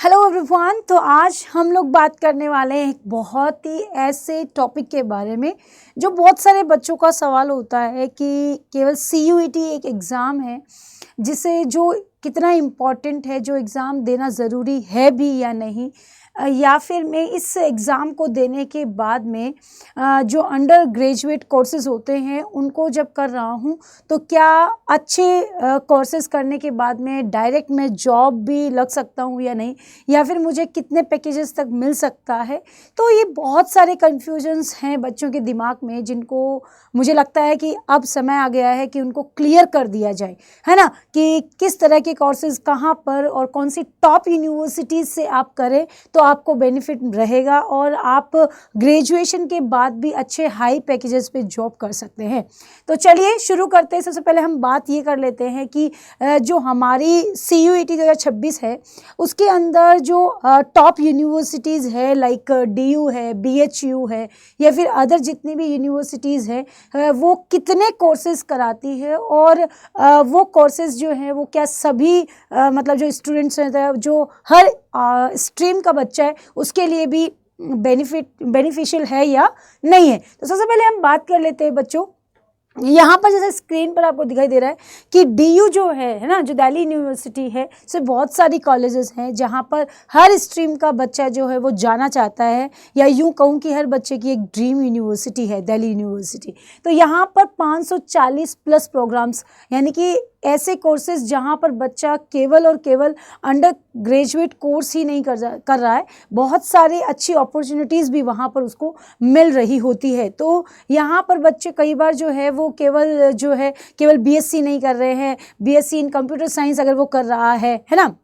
Hello everyone. तो आज हम लोग बात करने वाले हैं एक बहुत ही ऐसे टॉपिक के बारे में जो बहुत सारे बच्चों का सवाल होता है कि केवल सीयूईटी एक एग्ज़ाम है जिसे जो कितना इम्पोर्टेंट है, जो एग्ज़ाम देना ज़रूरी है भी या नहीं, या फिर मैं इस एग्ज़ाम को देने के बाद में जो अंडर ग्रेजुएट कोर्सेज़ होते हैं उनको जब कर रहा हूँ तो क्या अच्छे कोर्सेज़ करने के बाद में डायरेक्ट मैं जॉब भी लग सकता हूँ या नहीं, या फिर मुझे कितने पैकेजेस तक मिल सकता है। तो ये बहुत सारे कन्फ्यूजन्स हैं बच्चों के दिमाग में जिनको मुझे लगता है कि अब समय आ गया है कि उनको क्लियर कर दिया जाए, है ना, कि किस तरह के कोर्सेज़ कहाँ पर और कौन सी टॉप यूनिवर्सिटीज़ से आप करें तो आपको बेनिफिट रहेगा और आप ग्रेजुएशन के बाद भी अच्छे हाई पैकेजेस पे जॉब कर सकते हैं। तो चलिए शुरू करते हैं। सबसे पहले हम बात ये कर लेते हैं कि जो हमारी CUET 2026 है उसके अंदर जो टॉप यूनिवर्सिटीज़ है लाइक DU है, BHU है या फिर अदर जितनी भी यूनिवर्सिटीज़ हैं वो कितने कोर्सेज़ कराती है और वो कोर्सेज़ जो हैं वो क्या सभी मतलब जो स्टूडेंट्स हैं जो हर स्ट्रीम का बच्चा है उसके लिए भी बेनिफिशियल है या नहीं है। तो सबसे पहले हम बात कर लेते हैं बच्चों, यहाँ पर जैसे स्क्रीन पर आपको दिखाई दे रहा है कि DU जो है ना, जो दिल्ली यूनिवर्सिटी है, से बहुत सारी कॉलेजेस हैं जहाँ पर हर स्ट्रीम का बच्चा जो है वो जाना चाहता है, या यूँ कहूँ कि हर बच्चे की एक ड्रीम यूनिवर्सिटी है दिल्ली यूनिवर्सिटी। तो यहाँ पर 540 प्लस प्रोग्राम्स, यानी कि ऐसे कोर्सेज जहाँ पर बच्चा केवल और केवल अंडर ग्रेजुएट कोर्स ही नहीं कर रहा है, बहुत सारी अच्छी अपॉर्चुनिटीज़ भी वहाँ पर उसको मिल रही होती है। तो यहाँ पर बच्चे कई बार जो है वो केवल BSc नहीं कर रहे हैं, BSc इन कंप्यूटर साइंस अगर वो कर रहा है ना,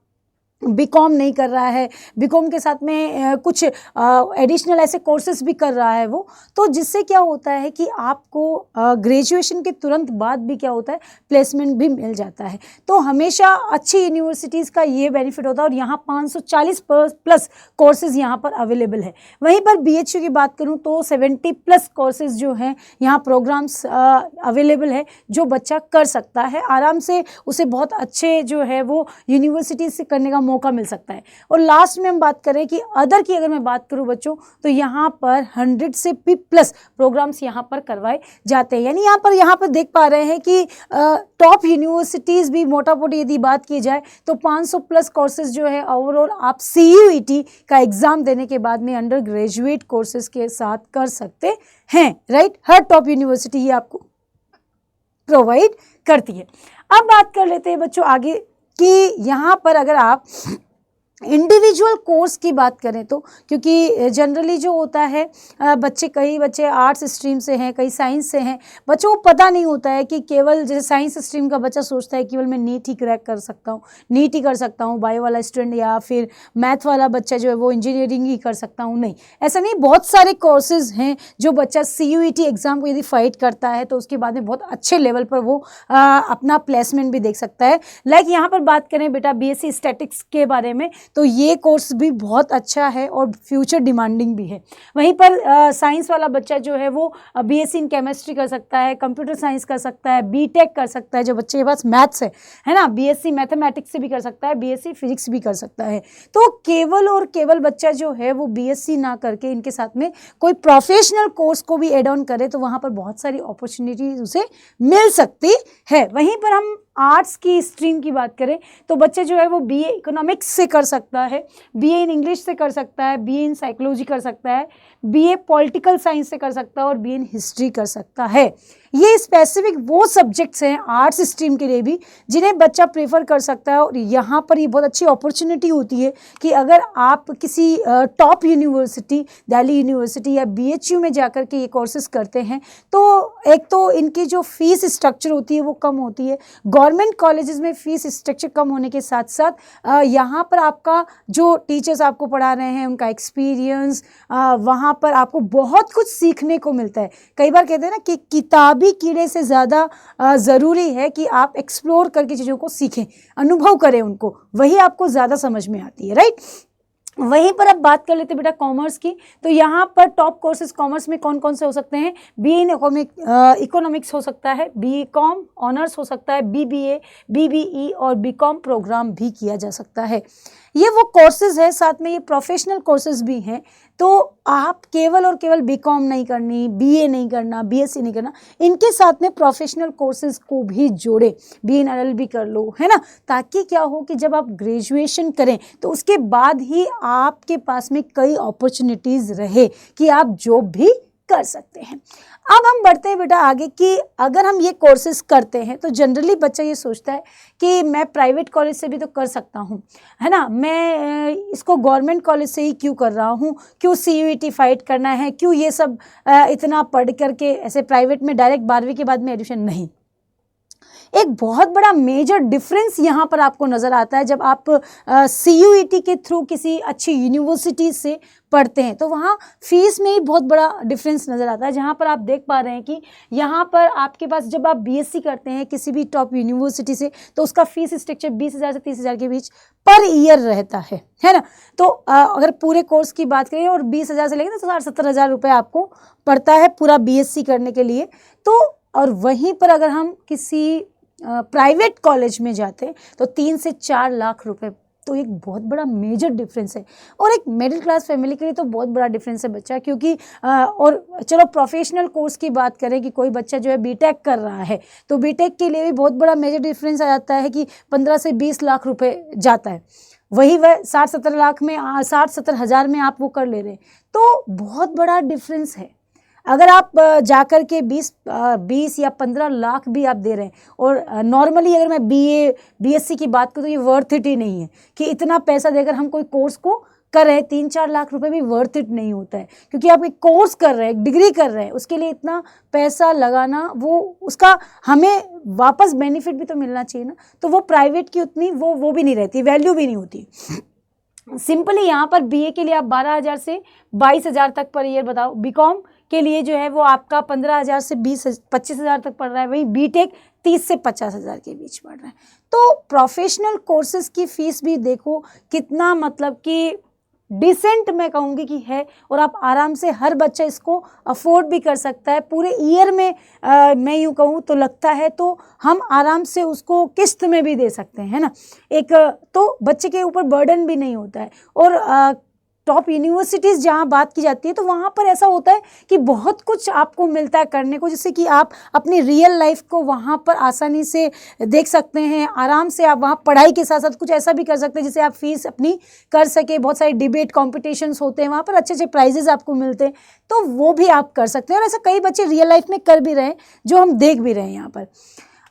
BCom नहीं कर रहा है, BCom के साथ में कुछ एडिशनल ऐसे कोर्सेज भी कर रहा है वो, तो जिससे क्या होता है कि आपको ग्रेजुएशन के तुरंत बाद भी क्या होता है, प्लेसमेंट भी मिल जाता है। तो हमेशा अच्छी यूनिवर्सिटीज़ का ये बेनिफिट होता है और यहाँ 540 प्लस कोर्सेज यहाँ पर अवेलेबल है। वहीं पर BHU की बात करूँ तो 70 प्लस कोर्सेज जो हैं यहाँ प्रोग्राम्स अवेलेबल है जो बच्चा कर सकता है आराम से, उसे बहुत अच्छे जो है वो यूनिवर्सिटीज़ से करने का मौका मिल सकता है। और लास्ट में हम बात करें कि अदर की अगर मैं बात करूं बच्चों, तो यहाँ पर 100 से भी प्लस प्रोग्राम्स यहाँ पर करवाए जाते हैं। यानी यहाँ पर देख पा रहे हैं कि टॉप यूनिवर्सिटीज़ भी मोटा मोटी यदि बात की जाए तो 500 प्लस कोर्सेज जो है ओवरऑल आप CUET का एग्ज़ाम देने के बाद में अंडर ग्रेजुएट कोर्सेज के साथ कर सकते हैं, राइट। हर टॉप यूनिवर्सिटी ही आपको प्रोवाइड करती है। अब बात कर लेते हैं बच्चों आगे कि यहाँ पर अगर आप इंडिविजुअल कोर्स की बात करें तो, क्योंकि जनरली जो होता है कई बच्चे आर्ट्स स्ट्रीम से हैं, कई साइंस से हैं, बच्चों को पता नहीं होता है कि केवल जैसे साइंस स्ट्रीम का बच्चा सोचता है केवल मैं नीट ही क्रैक कर सकता हूँ, नीट ही कर सकता हूँ, बायो वाला स्टूडेंट या फिर मैथ वाला बच्चा जो है वो इंजीनियरिंग ही कर सकता हूँ। नहीं, ऐसा नहीं, बहुत सारे कोर्सेज हैं जो बच्चा CUET एग्ज़ाम को यदि फाइट करता है तो उसके बाद में बहुत अच्छे लेवल पर वो अपना प्लेसमेंट भी देख सकता है। लाइक यहाँ पर बात करें बेटा BSc स्टैटिक्स के बारे में, तो ये कोर्स भी बहुत अच्छा है और फ्यूचर डिमांडिंग भी है। वहीं पर साइंस वाला बच्चा जो है वो BSc इन केमिस्ट्री कर सकता है, कंप्यूटर साइंस कर सकता है, BTech कर सकता है, जो बच्चे के पास मैथ्स है ना, BSc मैथमेटिक्स से भी कर सकता है, BSc फिजिक्स भी कर सकता है। तो केवल और केवल बच्चा जो है वो BSc ना करके इनके साथ में कोई प्रोफेशनल कोर्स को भी एड ऑन करे तो वहाँ पर बहुत सारी अपॉर्चुनिटीज उसे मिल सकती है। वहीं पर हम आर्ट्स की स्ट्रीम की बात करें तो बच्चे जो है वो BA इकोनॉमिक्स से कर सकता है, BA इन इंग्लिश से कर सकता है, BA इन साइकोलॉजी कर सकता है, BA पॉलिटिकल साइंस से कर सकता है और BA इन हिस्ट्री कर सकता है। ये स्पेसिफिक वो सब्जेक्ट्स हैं आर्ट्स स्ट्रीम के लिए भी जिन्हें बच्चा प्रेफर कर सकता है। और यहाँ पर ये बहुत अच्छी अपॉर्चुनिटी होती है कि अगर आप किसी टॉप यूनिवर्सिटी, दिल्ली यूनिवर्सिटी या BHU में जाकर के ये कोर्सेज करते हैं तो एक तो इनकी जो फीस स्ट्रक्चर होती है वो कम होती है। गवर्नमेंट कॉलेजेस में फीस स्ट्रक्चर कम होने के साथ साथ यहाँ पर आपका जो टीचर्स आपको पढ़ा रहे हैं उनका एक्सपीरियंस, वहाँ पर आपको बहुत कुछ सीखने को मिलता है। कई बार कहते हैं ना कि किताबी कीड़े से ज़्यादा ज़रूरी है कि आप एक्सप्लोर करके चीज़ों को सीखें, अनुभव करें उनको, वही आपको ज़्यादा समझ में आती है, राइट। वहीं पर अब बात कर लेते हैं बेटा कॉमर्स की। तो यहाँ पर टॉप कोर्सेज कॉमर्स में कौन कौन से हो सकते हैं? बीए इन इकोनॉमिक्स हो सकता है, बीकॉम ऑनर्स हो सकता है, बीबीए, बीबीई और बीकॉम प्रोग्राम भी किया जा सकता है। ये वो कोर्सेज है, साथ में ये प्रोफेशनल कोर्सेज भी हैं। तो आप केवल और केवल बीकॉम नहीं करनी, बीए नहीं करना, बीएससी नहीं करना, इनके साथ में प्रोफेशनल कोर्सेज को भी जोड़े, बी इन एलएलबी कर लो, है ना, ताकि क्या हो कि जब आप ग्रेजुएशन करें तो उसके बाद ही आपके पास में कई अपॉर्चुनिटीज़ रहे कि आप जॉब भी कर सकते हैं। अब हम बढ़ते हैं बेटा आगे कि अगर हम ये कोर्सेज करते हैं तो जनरली बच्चा ये सोचता है कि मैं प्राइवेट कॉलेज से भी तो कर सकता हूँ, है ना, मैं इसको गवर्नमेंट कॉलेज से ही क्यों कर रहा हूँ, क्यों सीयूईटी फाइट करना है, क्यों ये सब इतना पढ़ करके ऐसे प्राइवेट में डायरेक्ट 12वीं के बाद में एडमिशन नहीं। एक बहुत बड़ा मेजर डिफरेंस यहाँ पर आपको नज़र आता है जब आप सीयूईटी के थ्रू किसी अच्छी यूनिवर्सिटी से पढ़ते हैं, तो वहाँ फीस में ही बहुत बड़ा डिफरेंस नज़र आता है। जहाँ पर आप देख पा रहे हैं कि यहाँ पर आपके पास जब आप बीएससी करते हैं किसी भी टॉप यूनिवर्सिटी से, तो उसका फीस स्ट्रक्चर 20,000 से 30,000 के बीच पर ईयर रहता है ना। तो अगर पूरे कोर्स की बात करें और 20,000 से लेंगे तो 60-70,000 रुपये आपको पड़ता है पूरा बीएससी करने के लिए। तो और वहीं पर अगर हम किसी प्राइवेट कॉलेज में जाते हैं तो 3 से 4 लाख रुपए, तो एक बहुत बड़ा मेजर डिफरेंस है और एक मिडिल क्लास फैमिली के लिए तो बहुत बड़ा डिफरेंस है बच्चा। क्योंकि और चलो प्रोफेशनल कोर्स की बात करें कि कोई बच्चा जो है बीटेक कर रहा है तो बीटेक के लिए भी बहुत बड़ा मेजर डिफरेंस आ जाता है कि 15 से 20 लाख रुपए जाता है, वही वह 60-70 लाख में 60-70 हज़ार में आप वो कर ले रहे हैं, तो बहुत बड़ा डिफरेंस है। अगर आप जाकर के 20 या 15 लाख भी आप दे रहे हैं और नॉर्मली अगर मैं बीए बीएससी की बात करूँ तो ये वर्थ इट ही नहीं है कि इतना पैसा देकर हम कोई कोर्स को कर रहे हैं। 3-4 लाख रुपए भी वर्थ इट नहीं होता है, क्योंकि आप एक कोर्स कर रहे हैं, एक डिग्री कर रहे हैं, उसके लिए इतना पैसा लगाना, वो उसका हमें वापस बेनिफिट भी तो मिलना चाहिए ना। तो वो प्राइवेट की उतनी वो भी नहीं रहती, वैल्यू भी नहीं होती। सिंपली यहाँ पर बीए के लिए आप 12,000 से 22,000 तक पर ईयर बताओ, बीकॉम के लिए जो है वो आपका 15,000 से 25,000 तक पड़ रहा है, वही बीटेक 30 से 50,000 के बीच पड़ रहा है। तो प्रोफेशनल कोर्सेज की फीस भी देखो कितना, मतलब कि डिसेंट मैं कहूँगी कि है, और आप आराम से हर बच्चा इसको अफोर्ड भी कर सकता है। पूरे ईयर में मैं यूँ कहूँ तो लगता है तो हम आराम से उसको किस्त में भी दे सकते हैं, है ना। एक तो बच्चे के ऊपर बर्डन भी नहीं होता है। और टॉप यूनिवर्सिटीज़ जहाँ बात की जाती है तो वहाँ पर ऐसा होता है कि बहुत कुछ आपको मिलता है करने को, जिससे कि आप अपनी रियल लाइफ को वहाँ पर आसानी से देख सकते हैं। आराम से आप वहाँ पढ़ाई के साथ साथ कुछ ऐसा भी कर सकते हैं जिससे आप फीस अपनी कर सके। बहुत सारे डिबेट कॉम्पिटिशन्स होते हैं, वहाँ पर अच्छे अच्छे प्राइजेस आपको मिलते हैं, तो वो भी आप कर सकते हैं। और ऐसा कई बच्चे रियल लाइफ में कर भी रहे हैं, जो हम देख भी रहे हैं यहाँ पर।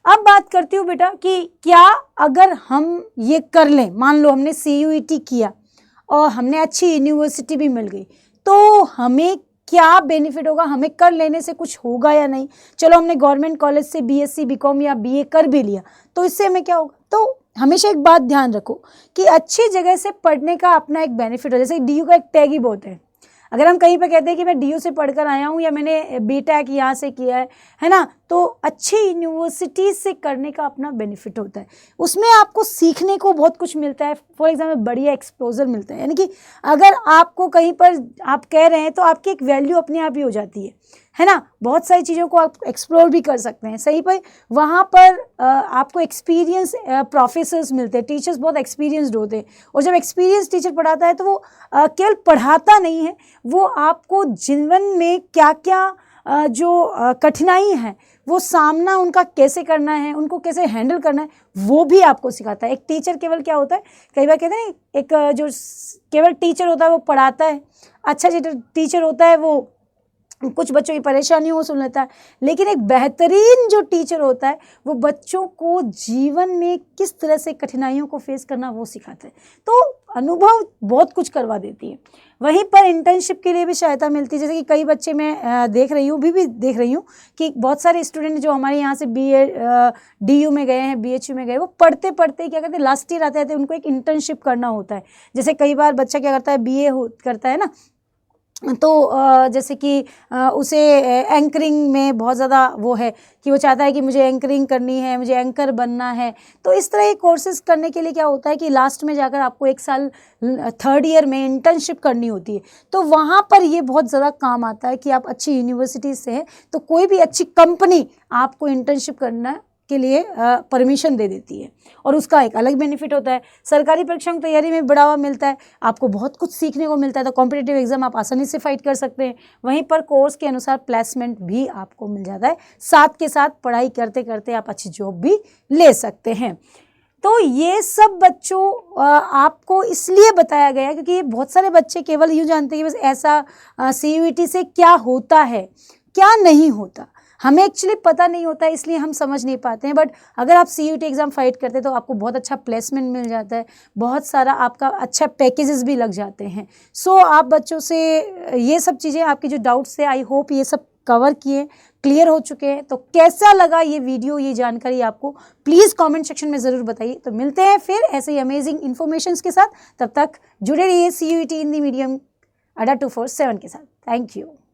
अब बात करती हूँ बेटा कि क्या अगर हम ये कर लें, मान लो हमने सीयूईटी किया और हमने अच्छी यूनिवर्सिटी भी मिल गई, तो हमें क्या बेनिफिट होगा, हमें कर लेने से कुछ होगा या नहीं। चलो हमने गवर्नमेंट कॉलेज से बीएससी बीकॉम या बीए कर भी लिया, तो इससे हमें क्या होगा। तो हमेशा एक बात ध्यान रखो कि अच्छी जगह से पढ़ने का अपना एक बेनिफिट है। जैसे डीयू का एक टैग ही बहुत है, अगर हम कहीं पे कहते हैं कि मैं डीयू से पढ़कर आया हूँ या मैंने बीटेक यहाँ से किया है ना, तो अच्छी यूनिवर्सिटी से करने का अपना बेनिफिट होता है। उसमें आपको सीखने को बहुत कुछ मिलता है। फॉर एग्जाम्पल बढ़िया एक्सपोजर मिलता है, यानी कि अगर आपको कहीं पर आप कह रहे हैं तो आपकी एक वैल्यू अपने आप ही हो जाती है ना। बहुत सारी चीज़ों को आप एक्सप्लोर भी कर सकते हैं। सही पर वहाँ पर आपको एक्सपीरियंस प्रोफेसर्स मिलते हैं, टीचर्स बहुत एक्सपीरियंसड होते हैं। और जब एक्सपीरियंस टीचर पढ़ाता है तो वो केवल पढ़ाता नहीं है, वो आपको जीवन में क्या क्या जो कठिनाई है वो सामना उनका कैसे करना है, उनको कैसे हैंडल करना है, वो भी आपको सिखाता है। एक टीचर केवल क्या होता है, कई बार कहते हैं ना, एक जो केवल टीचर होता है वो पढ़ाता है, अच्छा टीचर होता है वो कुछ बच्चों की परेशानियों को सुन लेता है, लेकिन एक बेहतरीन जो टीचर होता है वो बच्चों को जीवन में किस तरह से कठिनाइयों को फेस करना वो सिखाता है। तो अनुभव बहुत कुछ करवा देती है। वहीं पर इंटर्नशिप के लिए भी सहायता मिलती है। जैसे कि कई बच्चे मैं देख रही हूँ, भी देख रही हूँ कि बहुत सारे स्टूडेंट जो हमारे यहाँ से बीए डीयू में गए हैं, बीएचयू में गए, वो पढ़ते पढ़ते क्या करते हैं, लास्ट ईयर आते हैं उनको एक इंटर्नशिप करना होता है। जैसे कई बार बच्चा क्या करता है, बीए करता है ना, तो जैसे कि उसे एंकरिंग में बहुत ज़्यादा वो है कि वो चाहता है कि मुझे एंकरिंग करनी है, मुझे एंकर बनना है। तो इस तरह के कोर्सेज़ करने के लिए क्या होता है कि लास्ट में जाकर आपको 1 साल 3rd ईयर में इंटर्नशिप करनी होती है। तो वहाँ पर ये बहुत ज़्यादा काम आता है कि आप अच्छी यूनिवर्सिटी से हैं, तो कोई भी अच्छी कंपनी आपको इंटर्नशिप करना के लिए परमिशन दे देती है और उसका एक अलग बेनिफिट होता है। सरकारी परीक्षाओं की तैयारी में बढ़ावा मिलता है, आपको बहुत कुछ सीखने को मिलता है, तो कॉम्पिटिटिव एग्जाम आप आसानी से फाइट कर सकते हैं। वहीं पर कोर्स के अनुसार प्लेसमेंट भी आपको मिल जाता है, साथ के साथ पढ़ाई करते करते आप अच्छी जॉब भी ले सकते हैं। तो ये सब बच्चों आपको इसलिए बताया गया क्योंकि ये बहुत सारे बच्चे केवल यूँ जानते हैं कि बस ऐसा CUET से क्या होता है, क्या नहीं होता। हमें एक्चुअली पता नहीं होता है, इसलिए हम समझ नहीं पाते हैं। बट अगर आप CUET एग्ज़ाम फाइट करते हैं तो आपको बहुत अच्छा प्लेसमेंट मिल जाता है, बहुत सारा आपका अच्छा पैकेजेस भी लग जाते हैं। सो आप बच्चों से ये सब चीज़ें, आपके जो डाउट्स थे, आई होप ये सब कवर किए, क्लियर हो चुके हैं। तो कैसा लगा ये वीडियो, ये जानकारी आपको, प्लीज़ कमेंट सेक्शन में ज़रूर बताइए। तो मिलते हैं फिर ऐसे ही अमेजिंग इन्फॉर्मेशंस के साथ, तब तक जुड़े रहिए CUET हिंदी मीडियम अड्डा 247 के साथ। Thank you.